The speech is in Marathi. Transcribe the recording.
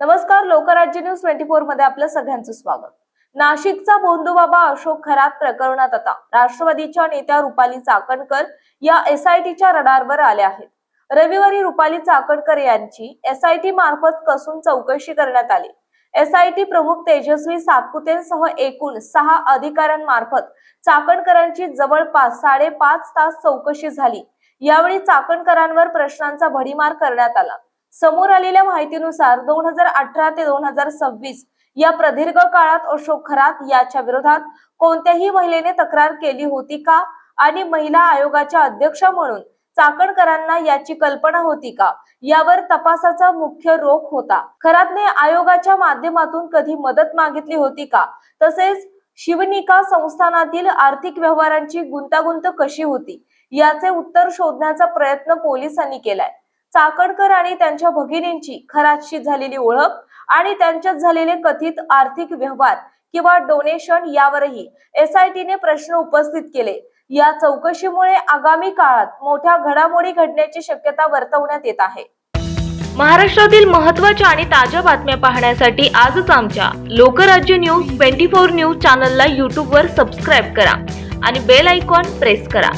नमस्कार, लोकराज्य न्यूज 24 मध्ये आपलं सगळ्यांचं स्वागत। नाशिकचा बोंधूबाबा अशोक खरात प्रकरणात आता राष्ट्रवादीच्या नेत्या रुपाली चाकणकर या एसआयटीच्या रडारवर आल्या आहेत। रविवारी रुपाली चाकणकर यांची एसआयटी मार्फत कसून चौकशी करण्यात आली। एसआयटी प्रमुख तेजस्वी सातपुतेंसह एकूण 6 अधिकाऱ्यांमार्फत चाकणकरांची जवळपास 5.5 तास चौकशी झाली। यावेळी चाकणकरांवर प्रश्नांचा भडीमार करण्यात आला। समोर आलेल्या माहितीनुसार 2018 ते 2026 या प्रदीर्घ काळात अशोक खरात याच्या विरोधात कोणत्याही महिलेने तक्रार केली होती का आणि महिला आयोगाच्या अध्यक्ष म्हणून चाकणकरांना याची कल्पना होती का यावर तपासाचा मुख्य रोख होता। खरातने आयोगाच्या माध्यमातून कधी मदत मागितली होती का, तसेच शिवनिका संस्थानातील आर्थिक व्यवहारांची गुंतागुंत कशी होती याचे उत्तर शोधण्याचा प्रयत्न पोलिसांनी केलाय। चाकणकर आणि त्यांच्या भगिनींची खरातशी झालेली ओळख आणि त्यांच्यात झालेले कथित आर्थिक व्यवहार किंवा डोनेशन यावरही एसआयटीने प्रश्न उपस्थित केले। या चौकशीमुळे आगामी काळात मोठ्या घडामोडी घडण्याची शक्यता वर्तवण्यात येत आहे। महाराष्ट्रातील महत्त्वाच्या आणि ताज्या बातम्या पाहण्यासाठी आजच आमच्या लोकराज्य न्यूज 24 न्यूज चॅनलला YouTube वर सबस्क्राइब करा आणि बेल आयकॉन प्रेस करा।